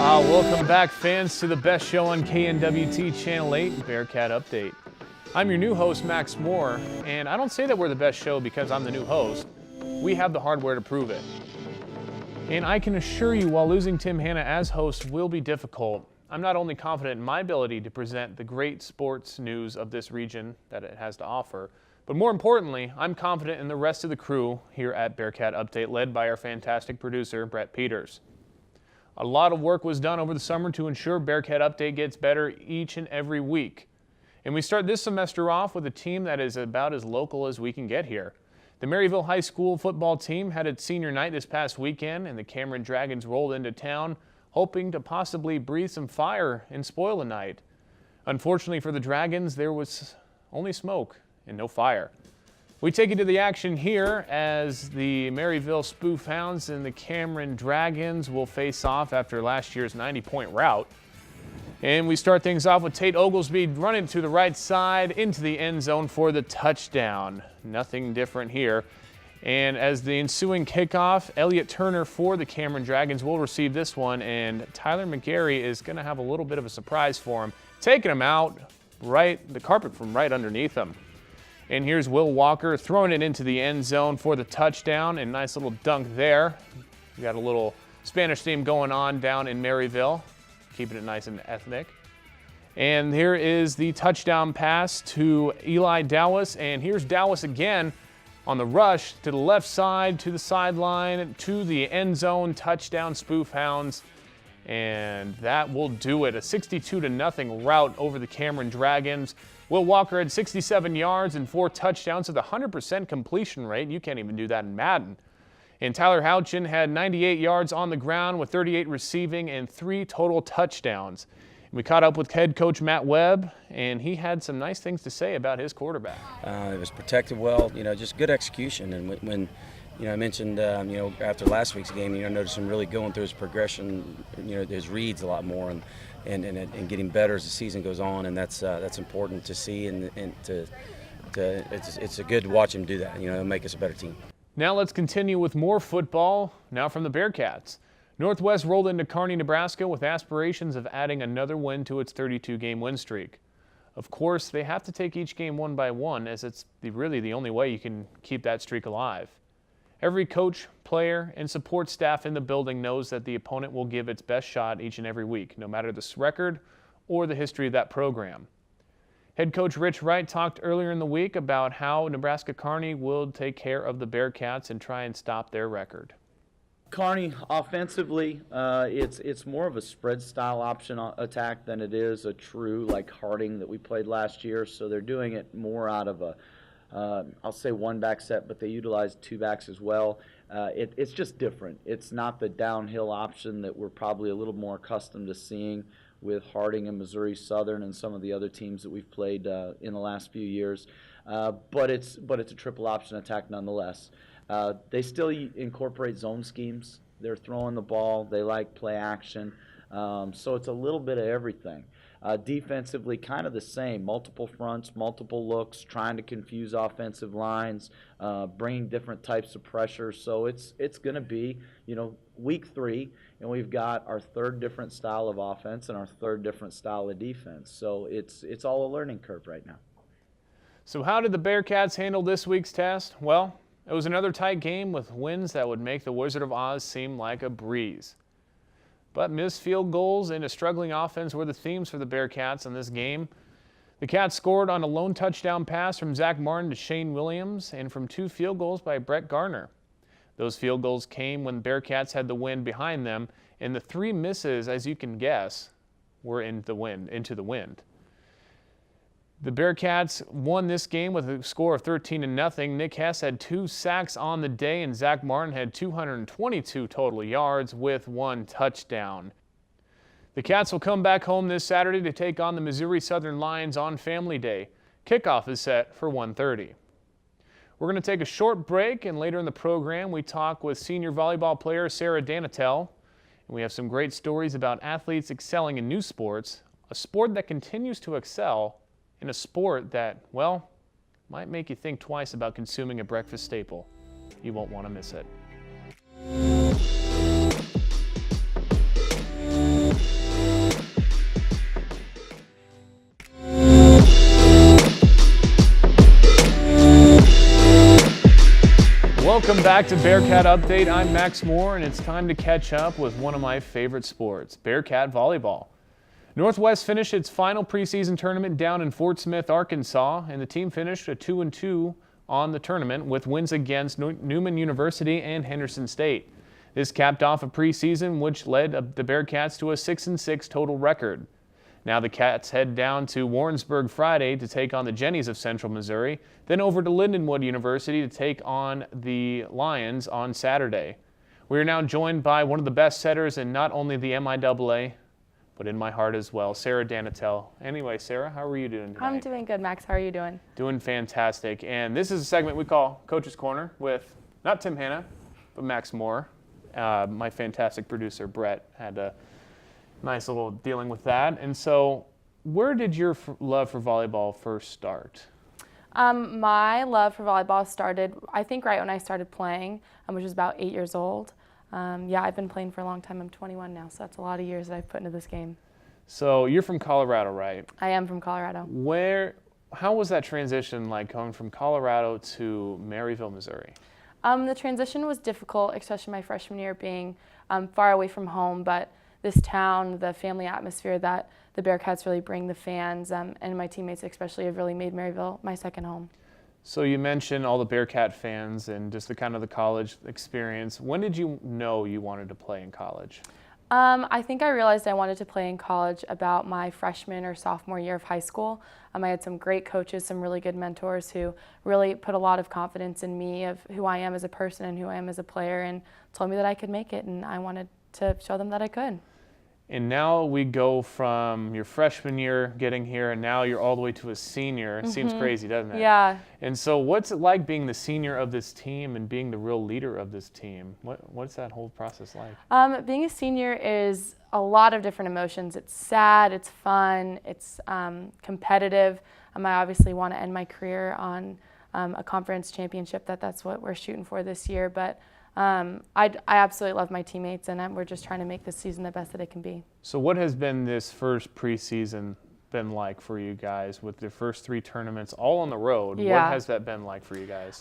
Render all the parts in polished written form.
Welcome back, fans, to the best show on KNWT Channel 8, Bearcat Update. I'm your new host, Max Moore, and I don't say that we're the best show because I'm the new host. We have the hardware to prove it. And I can assure you, while losing Tim Hanna as host will be difficult, I'm not only confident in my ability to present the great sports news of this region that it has to offer, but more importantly, I'm confident in the rest of the crew here at Bearcat Update, led by our fantastic producer, Brett Peters. A lot of work was done over the summer to ensure Bearcat Update gets better each and every week. And we start this semester off with a team that is about as local as we can get here. The Maryville High School Football team had its senior night this past weekend, and the Cameron Dragons rolled into town, hoping to possibly breathe some fire and spoil the night. Unfortunately for the Dragons, there was only smoke and no fire. We take you to the action here as the Maryville Spoof Hounds and the Cameron Dragons will face off after last year's 90-point rout. And we start things off with Tate Oglesby running to the right side into the end zone for the touchdown. Nothing different here. And as the ensuing kickoff, Elliott Turner for the Cameron Dragons will receive this one, and Tyler McGarry is going to have a little bit of a surprise for him, taking him out the carpet from right underneath him. And here's Will Walker throwing it into the end zone for the touchdown, and nice little dunk there. We got a little Spanish theme going on down in Maryville, keeping it nice and ethnic. And here is the touchdown pass to Eli Dowis, and here's Dowis again on the rush to the left side, to the sideline, to the end zone. Touchdown, Spoof Hounds, and that will do it. A 62-0 rout over the Cameron Dragons. Will Walker had 67 yards and 4 touchdowns with a 100% completion rate. You can't even do that in Madden. And Tyler Houchin had 98 yards on the ground with 38 receiving and 3 total touchdowns. We caught up with head coach Matt Webb, and he had some nice things to say about his quarterback. It was protected well, just good execution. And when I mentioned, after last week's game, noticed him really going through his progression, his reads a lot more and getting better as the season goes on, and that's important to see, and it's good to watch him do that. It'll make us a better team. Now let's continue with more football, now from the Bearcats. Northwest rolled into Kearney, Nebraska with aspirations of adding another win to its 32-game win streak. Of course, they have to take each game one by one, as it's really the only way you can keep that streak alive. Every coach, player, and support staff in the building knows that the opponent will give its best shot each and every week, no matter the record or the history of that program. Head coach Rich Wright talked earlier in the week about how Nebraska Kearney will take care of the Bearcats and try and stop their record. Kearney, offensively, it's more of a spread style option attack than it is a true like Harding that we played last year. So they're doing it more out of a, I'll say one back set, but they utilize 2 backs as well. It's just different. It's not the downhill option that we're probably a little more accustomed to seeing with Harding and Missouri Southern and some of the other teams that we've played in the last few years. But it's a triple option attack nonetheless. They still incorporate zone schemes. They're throwing the ball. They like play action. So it's a little bit of everything. Defensively, kind of the same. Multiple fronts, multiple looks, trying to confuse offensive lines, bringing different types of pressure. So it's going to be, week 3, and we've got our 3rd different style of offense and our 3rd different style of defense. So it's all a learning curve right now. So how did the Bearcats handle this week's test? Well, it was another tight game with wins that would make the Wizard of Oz seem like a breeze. But missed field goals and a struggling offense were the themes for the Bearcats in this game. The Cats scored on a lone touchdown pass from Zach Martin to Shane Williams and from 2 field goals by Brett Garner. Those field goals came when the Bearcats had the wind behind them, and the 3 misses, as you can guess, were into the wind. The Bearcats won this game with a score of 13-0. Nick Hess had 2 sacks on the day, and Zach Martin had 222 total yards with 1 touchdown. The Cats will come back home this Saturday to take on the Missouri Southern Lions on Family Day. Kickoff is set for 1:30. We're going to take a short break, and later in the program we talk with senior volleyball player Sarah Danatel. And we have some great stories about athletes excelling in new sports, a sport that continues to excel, in a sport that, well, might make you think twice about consuming a breakfast staple. You won't want to miss it. Welcome back to Bearcat Update. I'm Max Moore, and it's time to catch up with one of my favorite sports, Bearcat volleyball. Northwest finished its final preseason tournament down in Fort Smith, Arkansas, and the team finished a 2-2 on the tournament with wins against Newman University and Henderson State. This capped off a preseason which led the Bearcats to a 6-6 total record. Now the Cats head down to Warrensburg Friday to take on the Jennies of Central Missouri, then over to Lindenwood University to take on the Lions on Saturday. We are now joined by one of the best setters in not only the MIAA, but in my heart as well, Sarah Danatel. Anyway, Sarah, how are you doing tonight? I'm doing good, Max. How are you doing? Doing fantastic. And this is a segment we call Coach's Corner with not Tim Hanna, but Max Moore. My fantastic producer, Brett, had a nice little dealing with that. And so where did your love for volleyball first start? My love for volleyball started, I think, right when I started playing, which was about 8 years old. Yeah, I've been playing for a long time. I'm 21 now, so that's a lot of years that I've put into this game. So you're from Colorado, right? I am from Colorado. How was that transition like going from Colorado to Maryville, Missouri? The transition was difficult, especially my freshman year being far away from home, but this town, the family atmosphere that the Bearcats really bring, the fans, and my teammates especially have really made Maryville my second home. So you mentioned all the Bearcat fans and just the kind of the college experience. When did you know you wanted to play in college? I think I realized I wanted to play in college about my freshman or sophomore year of high school. I had some great coaches, some really good mentors who really put a lot of confidence in me of who I am as a person and who I am as a player, and told me that I could make it, and I wanted to show them that I could. And now we go from your freshman year getting here, and now you're all the way to a senior. It seems crazy, doesn't it? Yeah. And so what's it like being the senior of this team and being the real leader of this team? What's that whole process like? Being a senior is a lot of different emotions. It's sad, it's fun, it's competitive. I obviously want to end my career on a conference championship. That's what we're shooting for this year. But I absolutely love my teammates, and we're just trying to make this season the best that it can be. So what has been this first preseason been like for you guys with the first 3 tournaments all on the road? Yeah. What has that been like for you guys?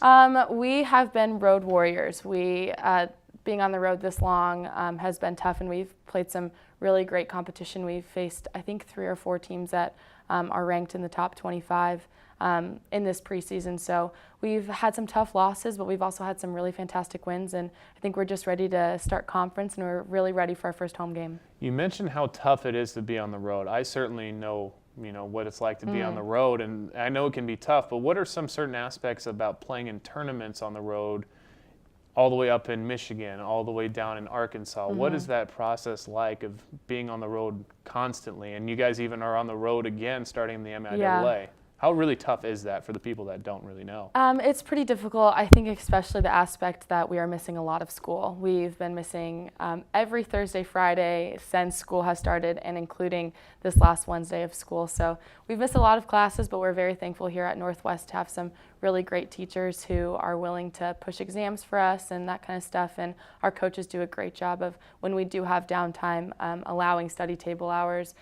We have been road warriors. Being on the road this long has been tough, and we've played some really great competition. We've faced, I think, 3 or 4 teams that are ranked in the top 25 in this preseason. So we've had some tough losses, but we've also had some really fantastic wins, and I think we're just ready to start conference, and we're really ready for our first home game. You mentioned how tough it is to be on the road. I certainly know what it's like to be on the road, and I know it can be tough, but what are some certain aspects about playing in tournaments on the road all the way up in Michigan, all the way down in Arkansas? What is that process like of being on the road constantly? And you guys even are on the road again starting in the MIAA. Yeah. How really tough is that for the people that don't really know? It's pretty difficult. I think especially the aspect that we are missing a lot of school. We've been missing every Thursday, Friday since school has started, and including this last Wednesday of school. So we've missed a lot of classes, but we're very thankful here at Northwest to have some really great teachers who are willing to push exams for us and that kind of stuff. And our coaches do a great job of, when we do have downtime, allowing study table hours.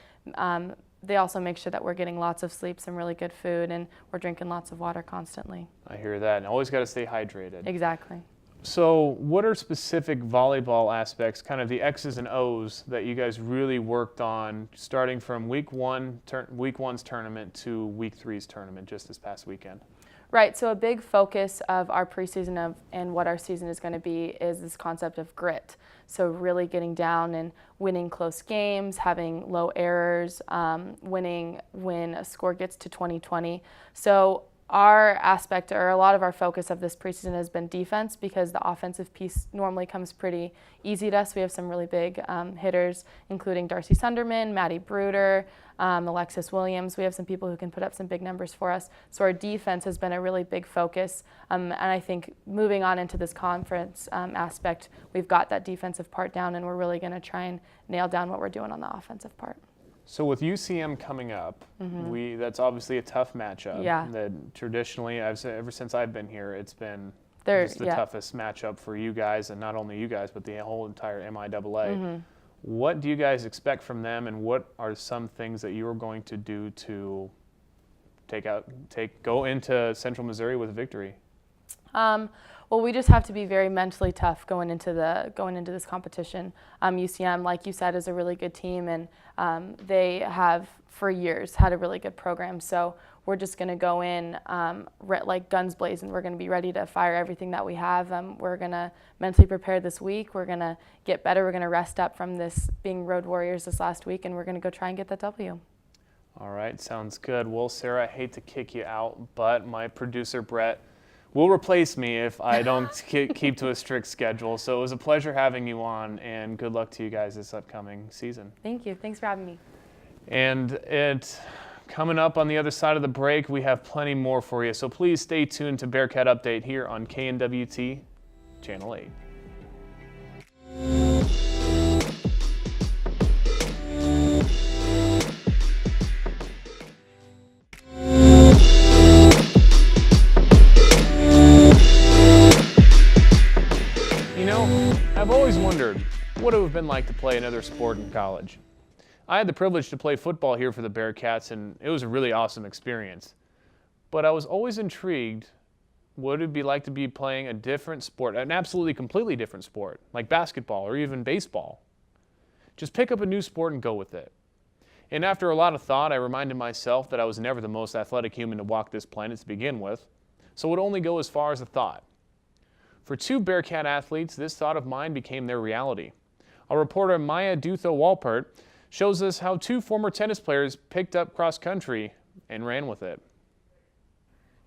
They also make sure that we're getting lots of sleep, some really good food, and we're drinking lots of water constantly. I hear that. And always got to stay hydrated. Exactly. So what are specific volleyball aspects, kind of the X's and O's that you guys really worked on starting from week one's tournament to week 3's tournament just this past weekend? Right, so a big focus of our preseason and what our season is going to be is this concept of grit. So really getting down and winning close games, having low errors, winning when a score gets to 20-20. So our aspect, or a lot of our focus of this preseason, has been defense, because the offensive piece normally comes pretty easy to us. We have some really big hitters, including Darcy Sunderman, Maddie Bruder, Alexis Williams. We have some people who can put up some big numbers for us. So our defense has been a really big focus. And I think moving on into this conference aspect, we've got that defensive part down, and we're really going to try and nail down what we're doing on the offensive part. So with UCM coming up, that's obviously a tough matchup. Yeah. That traditionally, ever since I've been here, it's been There's the toughest matchup for you guys, and not only you guys, but the whole entire MIAA. What do you guys expect from them, and what are some things that you are going to do to go into Central Missouri with a victory? Well, we just have to be very mentally tough going into this competition. UCM, like you said, is a really good team, and they have for years had a really good program. So we're just going to go in like guns blazing. We're going to be ready to fire everything that we have. We're going to mentally prepare this week. We're going to get better. We're going to rest up from this being road warriors this last week, and we're going to go try and get that W. All right, sounds good. Well, Sarah, I hate to kick you out, but my producer, Brett, will replace me if I don't keep to a strict schedule. So it was a pleasure having you on, and good luck to you guys this upcoming season. Thank you. Thanks for having me. And coming up on the other side of the break, we have plenty more for you. So please stay tuned to Bearcat Update here on KNWT Channel 8. I've always wondered what it would have been like to play another sport in college. I had the privilege to play football here for the Bearcats, and it was a really awesome experience. But I was always intrigued what it would be like to be playing a different sport, an absolutely completely different sport, like basketball or even baseball. Just pick up a new sport and go with it. And after a lot of thought, I reminded myself that I was never the most athletic human to walk this planet to begin with, so it would only go as far as a thought. For two Bearcat athletes, this thought of mine became their reality. Our reporter Maya Dutho-Walpert shows us how two former tennis players picked up cross country and ran with it.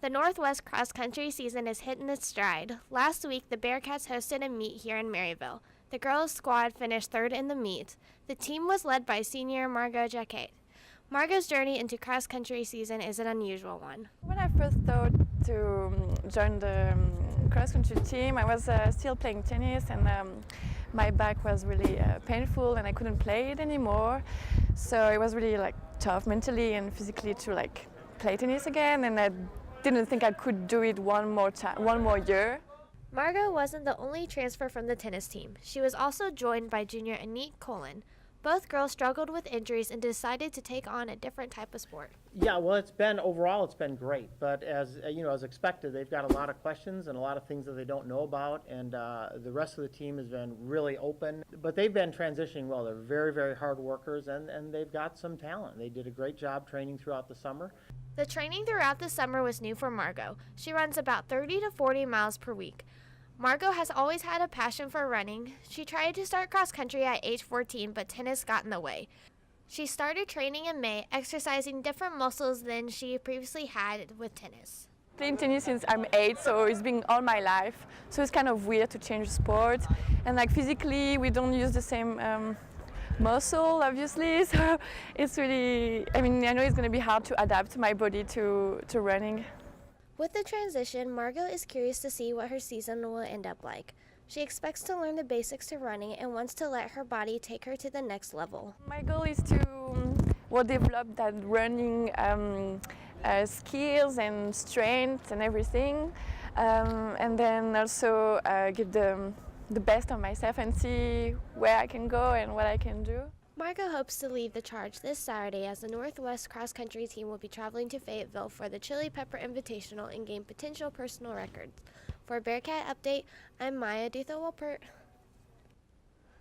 The Northwest cross country season is hitting its stride. Last week, the Bearcats hosted a meet here in Maryville. The girls' squad finished third in the meet. The team was led by senior Margot Jacquet. Margot's journey into cross country season is an unusual one. When I first thought to join the cross country team, I was still playing tennis, and my back was really painful, and I couldn't play it anymore. So it was really tough mentally and physically to play tennis again, and I didn't think I could do it one more year. Margot wasn't the only transfer from the tennis team. She was also joined by junior Anit Colin. Both girls struggled with injuries and decided to take on a different type of sport. Yeah, well, overall it's been great, but as expected, they've got a lot of questions and a lot of things that they don't know about, and the rest of the team has been really open, but they've been transitioning well. They're very, very hard workers, and they've got some talent. They did a great job training throughout the summer. The training throughout the summer was new for Margot. She runs about 30 to 40 miles per week. Margot has always had a passion for running. She tried to start cross country at age 14, but tennis got in the way. She started training in May, exercising different muscles than she previously had with tennis. Playing tennis since I'm 8, so it's been all my life. So it's kind of weird to change sport. And physically, we don't use the same muscle, obviously. So it's really, I know it's going to be hard to adapt my body to running. With the transition, Margot is curious to see what her season will end up like. She expects to learn the basics to running and wants to let her body take her to the next level. My goal is to develop that running skills and strength and everything, and then also give the best of myself and see where I can go and what I can do. Margot hopes to lead the charge this Saturday as the Northwest cross country team will be traveling to Fayetteville for the Chili Pepper Invitational and gain potential personal records. For Bearcat Update, I'm Maya Dutho-Walpert.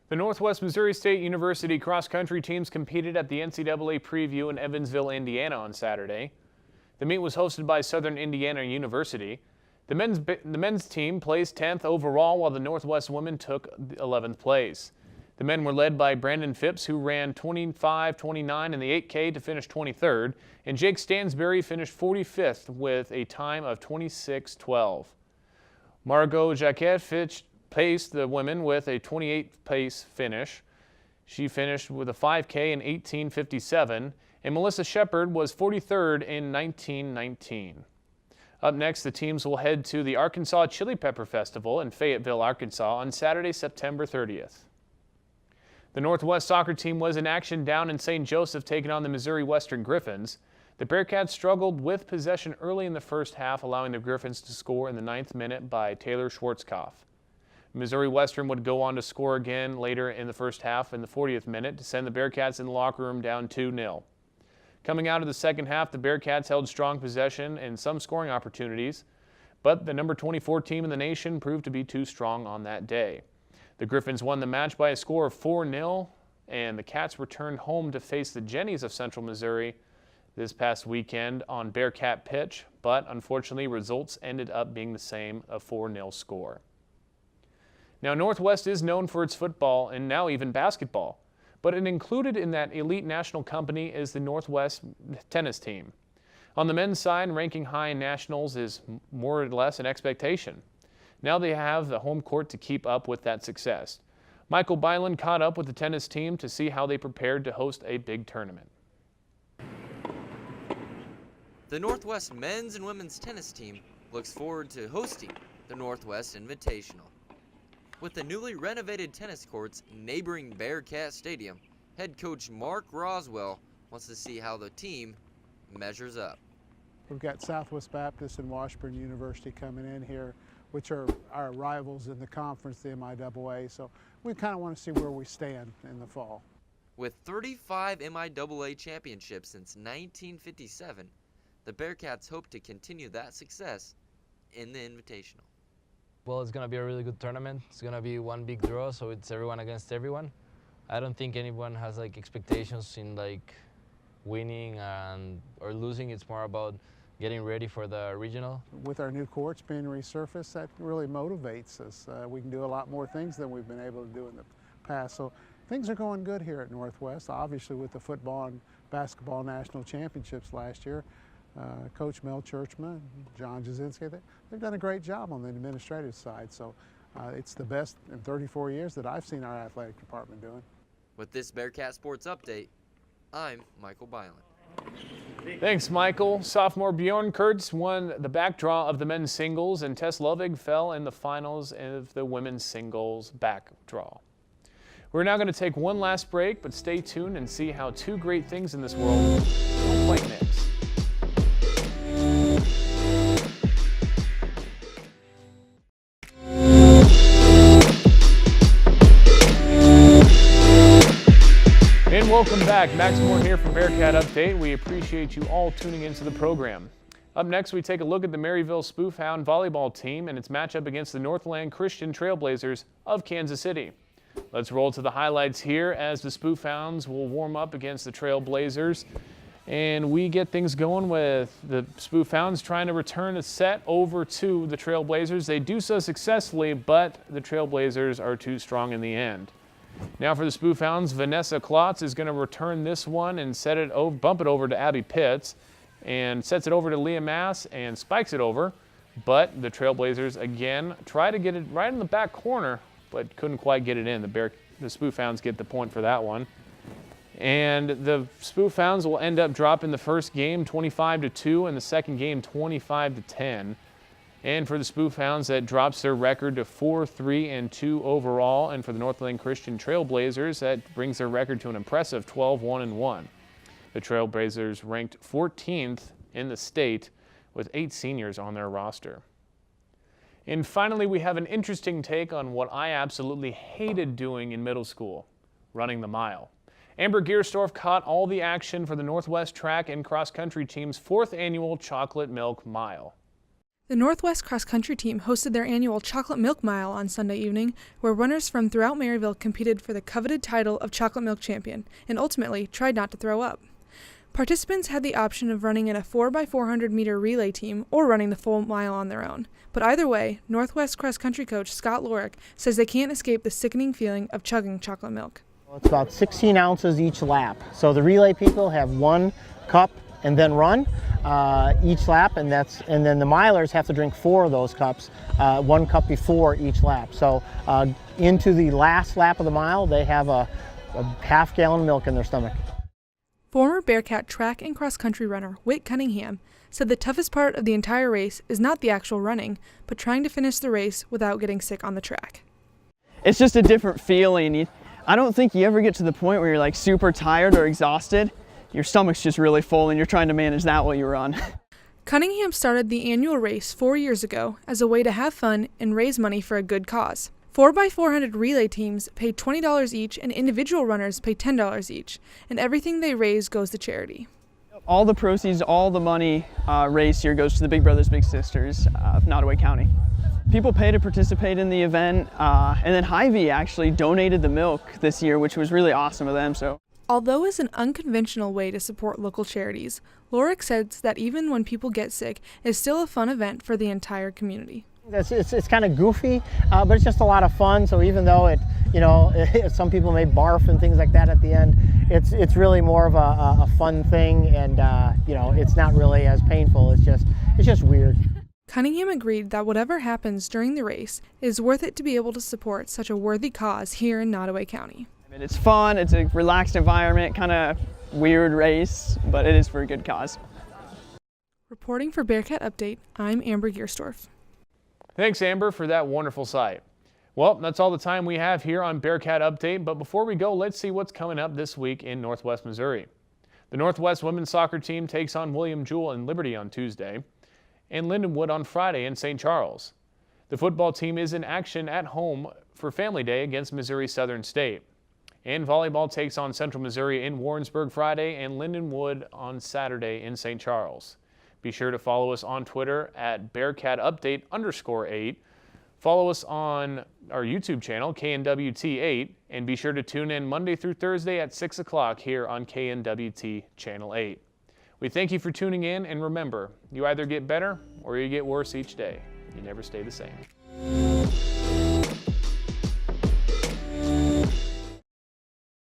The Northwest Missouri State University cross country teams competed at the NCAA Preview in Evansville, Indiana on Saturday. The meet was hosted by Southern Indiana University. The men's team placed 10th overall, while the Northwest women took 11th place. The men were led by Brandon Phipps, who ran 25-29 in the 8K to finish 23rd, and Jake Stansberry finished 45th with a time of 26:12. Margot Jacquet paced the women with a 28th pace finish. She finished with a 5K in 18:57, and Melissa Shepard was 43rd in 19:19. Up next, the teams will head to the Arkansas Chili Pepper Festival in Fayetteville, Arkansas on Saturday, September 30th. The Northwest soccer team was in action down in St. Joseph, taking on the Missouri Western Griffins. The Bearcats struggled with possession early in the first half, allowing the Griffins to score in the 9th minute by Taylor Schwarzkopf. Missouri Western would go on to score again later in the first half in the 40th minute to send the Bearcats in the locker room down 2-0. Coming out of the second half, the Bearcats held strong possession and some scoring opportunities, but the number 24 team in the nation proved to be too strong on that day. The Griffins won the match by a score of 4-0, and the Cats returned home to face the Jennies of Central Missouri this past weekend on Bearcat pitch, but unfortunately results ended up being the same, a 4-0 score. Now, Northwest is known for its football and now even basketball, but included in that elite national company is the Northwest tennis team. On the men's side, ranking high in nationals is more or less an expectation. Now they have the home court to keep up with that success. Michael Byland caught up with the tennis team to see how they prepared to host a big tournament. The Northwest men's and women's tennis team looks forward to hosting the Northwest Invitational. With the newly renovated tennis courts neighboring Bearcat Stadium, head coach Mark Roswell wants to see how the team measures up. We've got Southwest Baptist and Washburn University coming in here, which are our rivals in the conference, the MIAA, so we kind of want to see where we stand in the fall. With 35 MIAA championships since 1957, the Bearcats hope to continue that success in the Invitational. Well, it's going to be a really good tournament. It's going to be one big draw, so it's everyone against everyone. I don't think anyone has like expectations in like winning or losing. It's more about getting ready for the regional. With our new courts being resurfaced, that really motivates us. We can do a lot more things than we've been able to do in the past. So things are going good here at Northwest. Obviously with the football and basketball national championships last year, Coach Mel Churchman, John Jasinski, they've done a great job on the administrative side. So it's the best in 34 years that I've seen our athletic department doing. With this Bearcat Sports Update, I'm Michael Byland. Thanks, Michael. Sophomore Bjorn Kurtz won the back draw of the men's singles, and Tess Lovig fell in the finals of the women's singles back draw. We're now going to take one last break, but stay tuned and see how two great things in this world don't quite mix. And welcome back. Max Moore here from Bearcat Update. We appreciate you all tuning into the program. Up next, we take a look at the Maryville Spoofhound volleyball team and its matchup against the Northland Christian Trailblazers of Kansas City. Let's roll to the highlights here as the Spoofhounds will warm up against the Trailblazers. And we get things going with the Spoofhounds trying to return the set over to the Trailblazers. They do so successfully, but the Trailblazers are too strong in the end. Now for the Spoofhounds, Vanessa Klotz is going to return this one and bump it over to Abby Pitts, and sets it over to Leah Mass and spikes it over. But the Trailblazers again try to get it right in the back corner, but couldn't quite get it in. The Spoofhounds get the point for that one. And the Spoofhounds will end up dropping the first game 25-2 and the second game 25-10. And for the Spoofhounds, that drops their record to 4-3-2 overall. And for the Northland Christian Trailblazers, that brings their record to an impressive 12-1-1. The Trailblazers ranked 14th in the state with 8 seniors on their roster. And finally, we have an interesting take on what I absolutely hated doing in middle school, running the mile. Amber Giersdorf caught all the action for the Northwest Track and Cross Country team's 4th annual Chocolate Milk Mile. The Northwest Cross Country team hosted their annual Chocolate Milk Mile on Sunday evening, where runners from throughout Maryville competed for the coveted title of Chocolate Milk Champion and ultimately tried not to throw up. Participants had the option of running in a 4x400 meter relay team or running the full mile on their own. But either way, Northwest Cross Country coach Scott Lorick says they can't escape the sickening feeling of chugging chocolate milk. It's about 16 ounces each lap. So the relay people have 1 cup and then run each lap, and then the milers have to drink 4 of those cups, 1 cup before each lap. So into the last lap of the mile, they have a half gallon of milk in their stomach. Former Bearcat track and cross country runner Whit Cunningham said the toughest part of the entire race is not the actual running, but trying to finish the race without getting sick on the track. It's just a different feeling. I don't think you ever get to the point where you're like super tired or exhausted. Your stomach's just really full and you're trying to manage that while you run. Cunningham started the annual race 4 years ago as a way to have fun and raise money for a good cause. 4x400 relay teams pay $20 each and individual runners pay $10 each, and everything they raise goes to charity. All the proceeds, all the money raised here goes to the Big Brothers Big Sisters of Nottoway County. People pay to participate in the event, and then Hy-Vee actually donated the milk this year, which was really awesome of them. So, although it's an unconventional way to support local charities, Lorik says that even when people get sick, it's still a fun event for the entire community. It's kind of goofy, but it's just a lot of fun. So even though some people may barf and things like that at the end, it's really more of a fun thing, and it's not really as painful. It's just weird. Cunningham agreed that whatever happens during the race is worth it to be able to support such a worthy cause here in Nottoway County. It's fun, it's a relaxed environment, kind of weird race, but it is for a good cause. Reporting for Bearcat Update, I'm Amber Giersdorf. Thanks, Amber, for that wonderful site. Well, that's all the time we have here on Bearcat Update, but before we go, let's see what's coming up this week in Northwest Missouri. The Northwest women's soccer team takes on William Jewell in Liberty on Tuesday, and Lindenwood on Friday in St. Charles. The football team is in action at home for Family Day against Missouri Southern State. And volleyball takes on Central Missouri in Warrensburg Friday and Lindenwood on Saturday in St. Charles. Be sure to follow us on Twitter at BearcatUpdate_8. Follow us on our YouTube channel, KNWT8, and be sure to tune in Monday through Thursday at 6 o'clock here on KNWT Channel 8. We thank you for tuning in, and remember, you either get better or you get worse each day. You never stay the same.